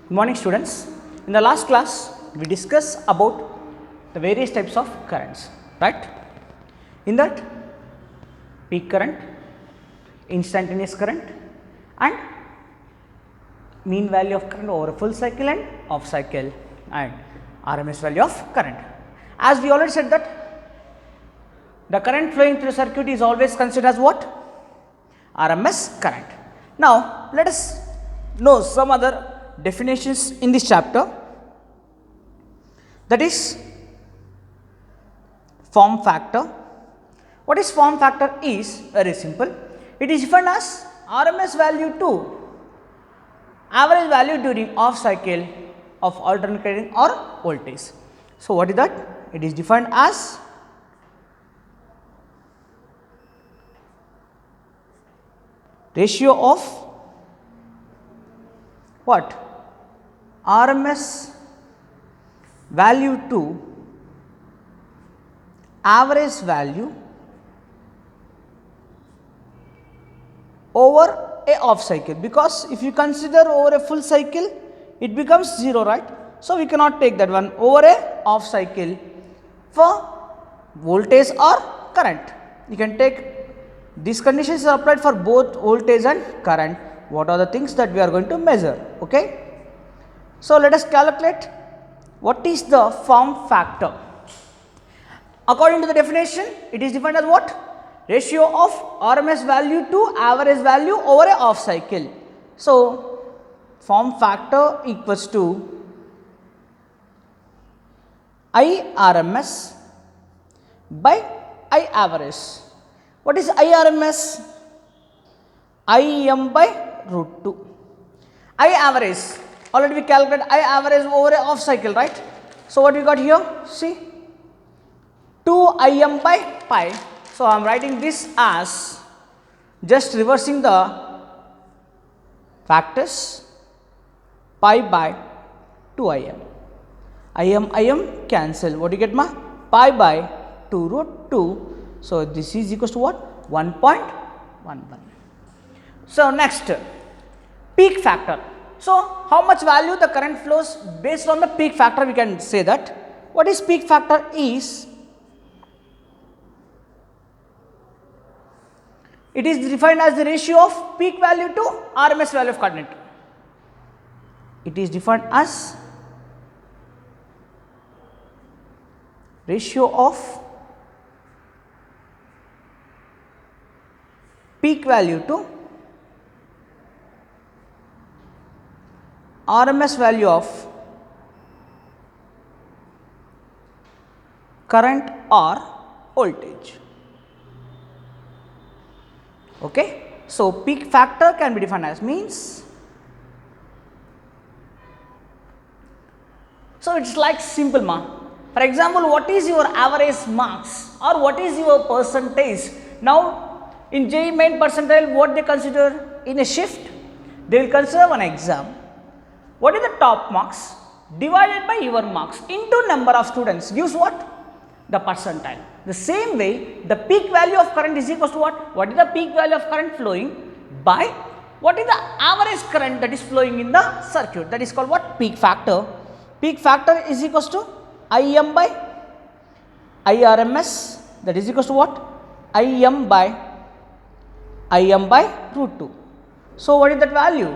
Good morning students. In the last class we discussed about the various types of currents, right? In that peak current, instantaneous current and mean value of current over a full cycle and off cycle and RMS value of current. As we already said that the current flowing through the circuit is always considered as what? RMS current. Now let us know some other definitions in this chapter, that is form factor. What is form factor is very simple. It is defined as RMS value to average value during off cycle of alternating or voltage. So what is that? It is defined as ratio of what? RMS value to average value over a off cycle, because if you consider over a full cycle it becomes 0, right? So we cannot take that one over a off cycle for voltage or current. You can take these conditions are applied for both voltage and current. What are the things that we are going to measure? Okay. So let us calculate what is the form factor. According to the definition, it is defined as what? Ratio of RMS value to average value over a off cycle. So form factor equals to IRMS by I average. What is IRMS? IM by root 2. I average, already we calculated I average over a off cycle, right? So what we got here? See, 2 IM by pi. So I am writing this as just reversing the factors, pi by 2 IM. IM cancel. What do you get, ma? Pi by 2 root 2. So this is equals to what? 1.11. So next, peak factor. So how much value the current flows based on the peak factor, we can say that. What is peak factor is, it is defined as the ratio of peak value to RMS value of current. It is defined as ratio of peak value to RMS value of current or voltage. Okay. So peak factor can be defined as means, so it's like simple, ma. For example, what is your average marks or what is your percentage? Now in JEE main percentile, what they consider in a shift? They will consider one exam. What is the top marks divided by your marks into number of students gives what? The percentile. The same way the peak value of current is equals to what? What is the peak value of current flowing by what is the average current that is flowing in the circuit? That is called what? Peak factor. Peak factor is equals to IM by IRMS, that is equals to what? IM by root 2. So what is that value?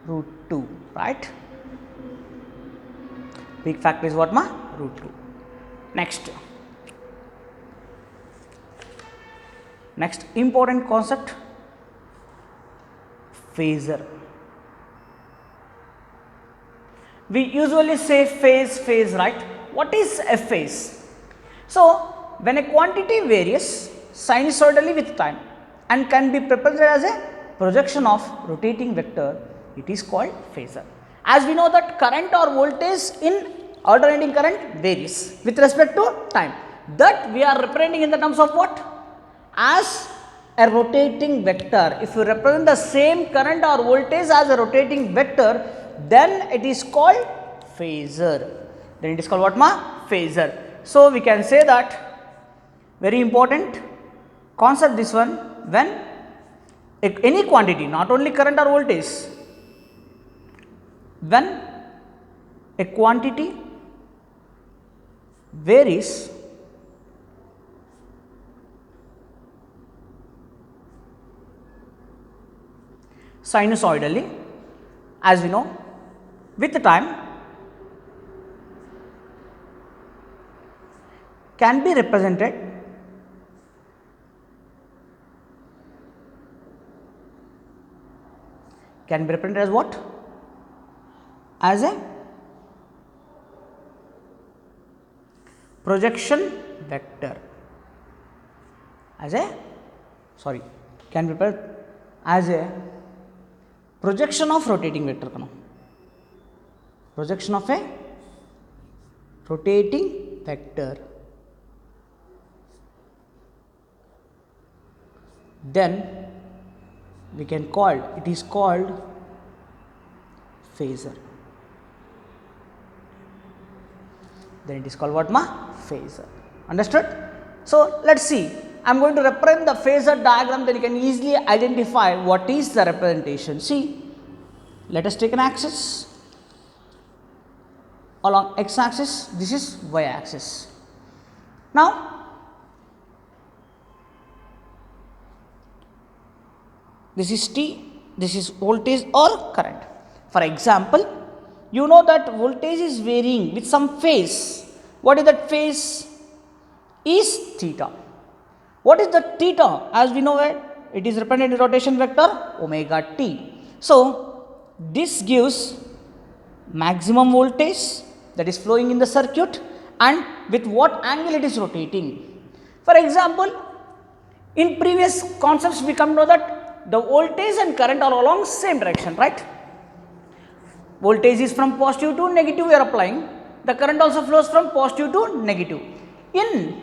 Root 2, right? Peak factor is what, ma? Root 2. Next important concept, phasor. We usually say phase, right? What is a phase? So when a quantity varies sinusoidally with time and can be represented as a projection of rotating vector, it is called phasor. As we know that current or voltage in alternating current varies with respect to time, that we are representing in the terms of what? As a rotating vector. If you represent the same current or voltage as a rotating vector, then it is called phasor. Then it is called what, ma? Phasor. So we can say that very important concept this one, when any quantity, not only current or voltage, when a quantity varies sinusoidally, as we know, with the time, can be represented as what? As a projection vector, can be represented as a projection of rotating vector, projection of a rotating vector. Then we can call it is called phasor. Then it is called what, phasor. Understood? So let's see. I am going to represent the phasor diagram, then you can easily identify what is the representation. See, let us take an axis along x axis, this is y axis. Now this is T, this is voltage or current. For example, you know that voltage is varying with some phase. What is that phase? Is theta. What is the theta? As we know it is represented in rotation vector omega t. So this gives maximum voltage that is flowing in the circuit and with what angle it is rotating. For example, in previous concepts we come to know that the voltage and current are along same direction, right? Voltage is from positive to negative we are applying. The current also flows from positive to negative. In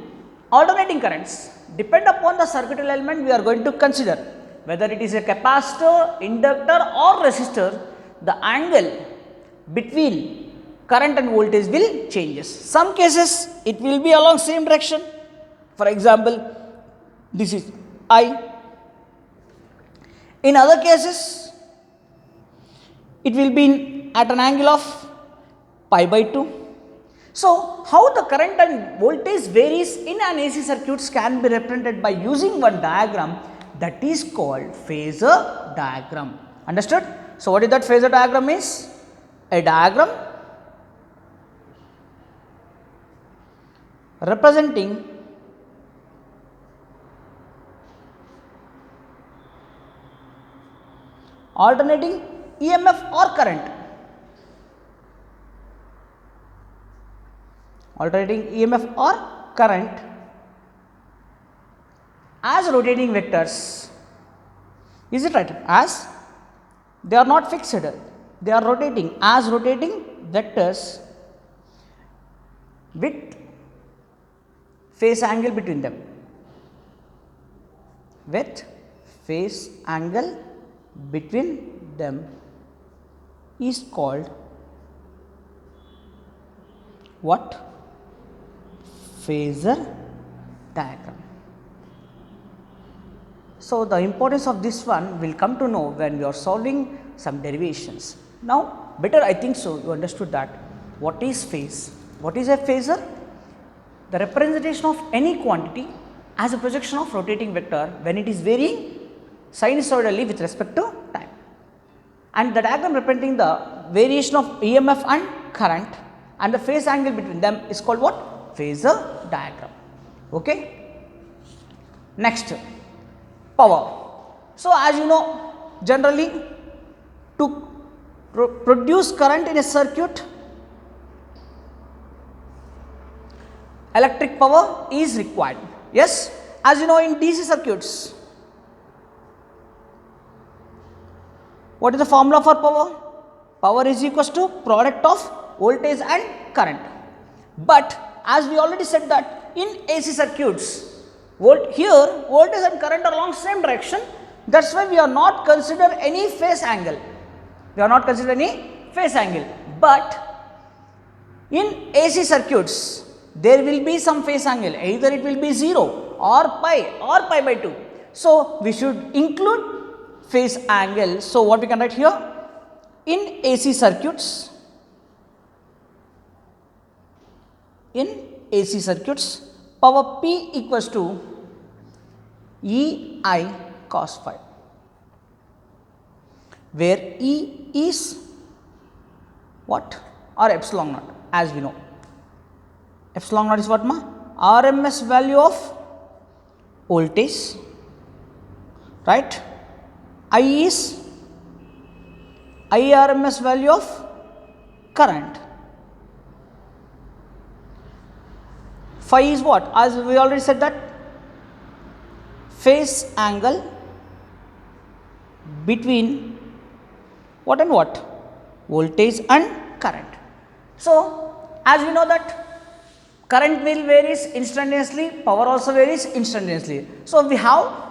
alternating currents, depend upon the circuitry element we are going to consider. Whether it is a capacitor, inductor or resistor, the angle between current and voltage will changes. Some cases it will be along same direction. For example, this is I. In other cases, it will be at an angle of pi by 2. So, how the current and voltage varies in an AC circuits can be represented by using one diagram that is called phasor diagram. Understood? So, what is that phasor diagram is? A diagram representing alternating EMF or current. Alternating EMF or current as rotating vectors. Is it right? As they are not fixed, they are rotating as rotating vectors with phase angle between them. With phase angle between them is called what? Phasor diagram. So, the importance of this one will come to know when we are solving some derivations. Now, better I think so you understood that what is phase. What is a phasor? The representation of any quantity as a projection of rotating vector when it is varying sinusoidally with respect to time. And the diagram representing the variation of EMF and current and the phase angle between them is called what? Phasor diagram. Okay. Next, power. So, as you know, generally to produce current in a circuit, electric power is required. Yes, as you know in DC circuits, what is the formula for power? Power is equals to product of voltage and current. But as we already said that in AC circuits, here voltage and current are along same direction. That is why we are not consider any phase angle. We are not consider any phase angle. But in AC circuits, there will be some phase angle. Either it will be 0 or pi by 2. So, we should include phase angle. So, what we can write here? In AC circuits, power P equals to EI cos phi, where E is what? Or epsilon naught, as we know. Epsilon naught is what, ma? RMS value of voltage, right? I is IRMS value of current. Phi is what? As we already said that phase angle between what and what? Voltage and current. So, as we know that current will varies instantaneously, power also varies instantaneously. So, we have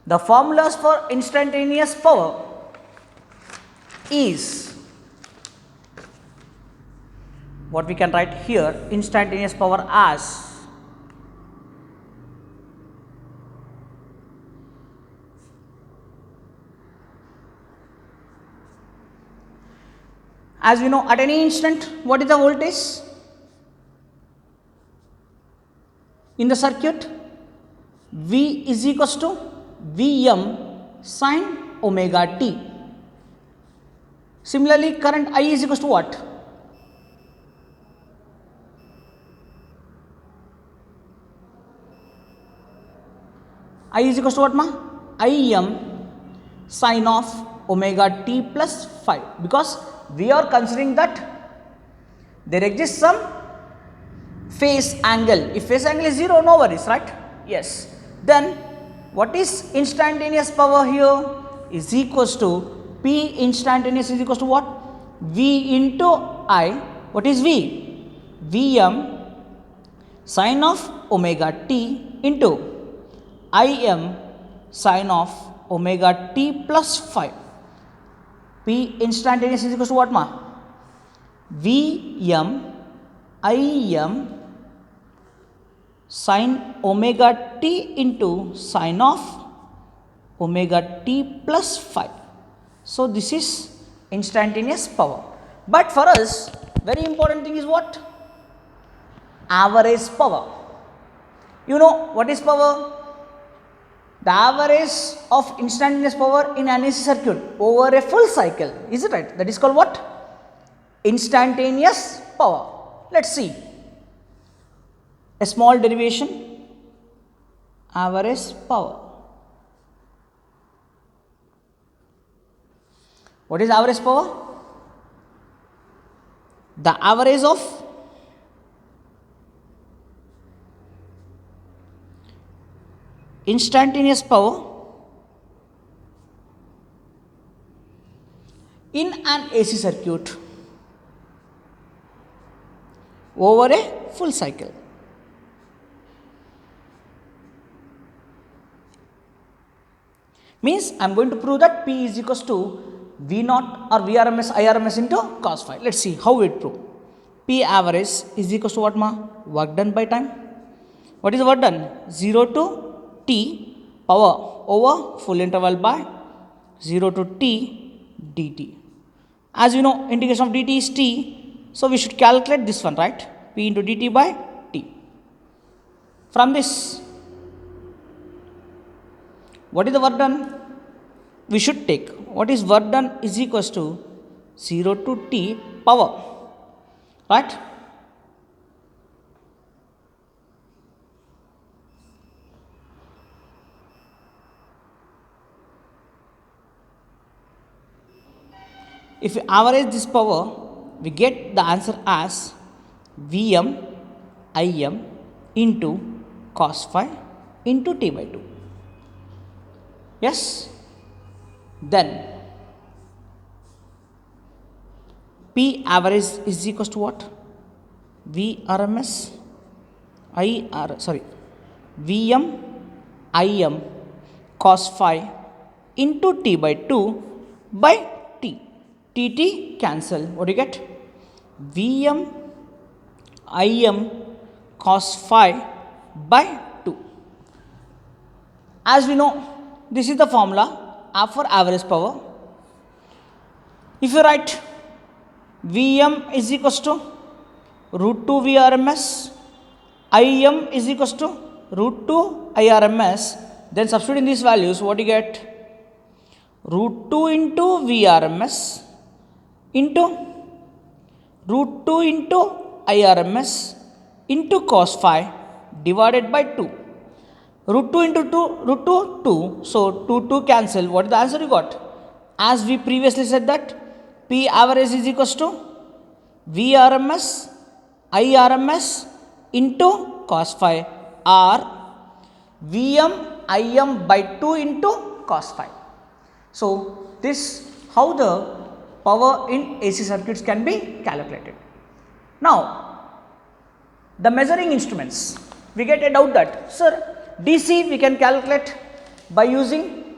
the formulas for instantaneous power is what we can write here, instantaneous power as we know, at any instant what is the voltage in the circuit? V is equals to Vm sin omega t. Similarly, current I is equals to what? I is equals to what, ma? Im sin of omega t plus phi, because we are considering that there exists some phase angle. If phase angle is 0, no worries, right? Yes. Then what is instantaneous power here? Is equals to P instantaneous is equals to what? V into I. What is V? Vm sin of omega t into Im sin of omega t plus phi. P instantaneous is equals to what, ma? Vm Im sin omega t into sin of omega t plus phi. So, this is instantaneous power. But for us, very important thing is what? Average power. You know what is power? The average of instantaneous power in an AC circuit over a full cycle. Is it right? That is called what? Instantaneous power. Let us see. A small derivation, average power. What is average power? The average of instantaneous power in an AC circuit over a full cycle. Means I am going to prove that P is equals to V naught or Vrms IRMS into cos phi. Let us see how we prove. P average is equals to what, ma? Work done by time. What is work done? 0 to t power over full interval by 0 to t dt. As you know, integration of dt is t. So, we should calculate this one, right? P into dt by t. From this, what is the work done? We should take what is work done is equals to 0 to t power, right? If we average this power, we get the answer as Vm Im into cos phi into t by 2. Yes? Then P average is equals to what? Vrms Vm Im cos phi into t by 2 by t. T cancel. What do you get? Vm Im cos phi by 2. As we know, this is the formula A for average power. If you write Vm is equals to root 2 Vrms, Im is equals to root 2 Irms, then substituting these values, what you get? Root 2 into Vrms into root 2 into Irms into cos phi divided by 2. Root 2 into 2, root 2, 2. So, 2 cancel. What is the answer you got? As we previously said that P average is equals to Vrms Irms into cos phi or Vm Im by 2 into cos phi. So, this how the power in AC circuits can be calculated. Now, the measuring instruments, we get a doubt that, sir, DC we can calculate by using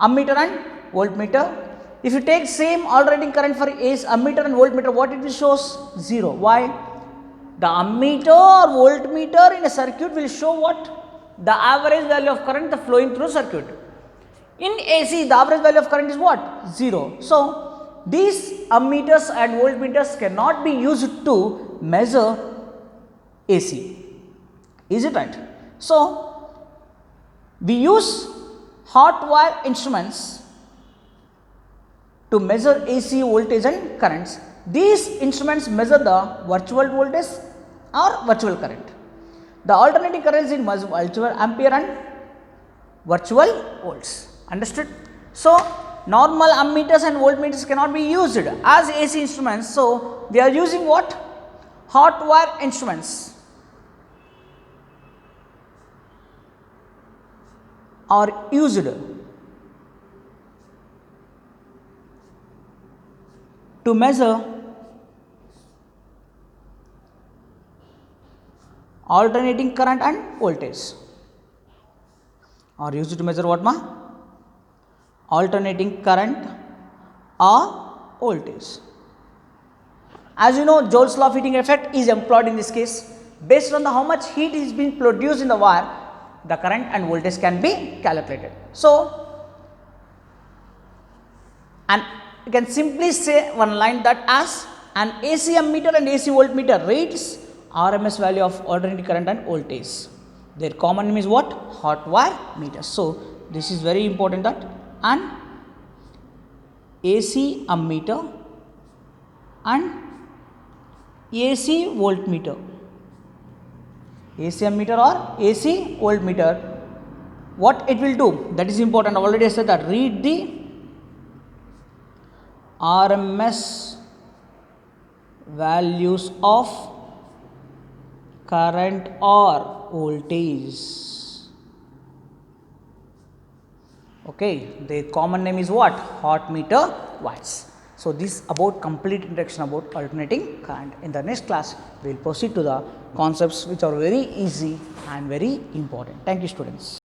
ammeter and voltmeter. If you take same alternating current for AC ammeter and voltmeter, what it will shows? 0. Why? The ammeter or voltmeter in a circuit will show what? The average value of current the flowing through circuit. In AC, the average value of current is what? 0. So, these ammeters and voltmeters cannot be used to measure AC. Is it right? So, we use hot wire instruments to measure AC voltage and currents. These instruments measure the virtual voltage or virtual current. The alternating currents in virtual ampere and virtual volts. Understood? So, normal ammeters and voltmeters cannot be used as AC instruments. So, they are using what? Hot wire instruments are used to measure alternating current and voltage, are used to measure what ma? Alternating current or voltage. As you know, Joule's law of heating effect is employed in this case. Based on the how much heat is being produced in the wire, the current and voltage can be calculated. So, and you can simply say one line that as an AC ammeter and AC voltmeter reads RMS value of alternating current and voltage. Their common name is what? Hot wire meters. So, this is very important that an AC ammeter and AC voltmeter, AC ammeter or AC voltmeter, what it will do, that is important. I already said that read the RMS values of current or voltage. Okay, the common name is what? Hot meter wires. So, this about complete introduction about alternating current. In the next class, we will proceed to the concepts which are very easy and very important. Thank you, students.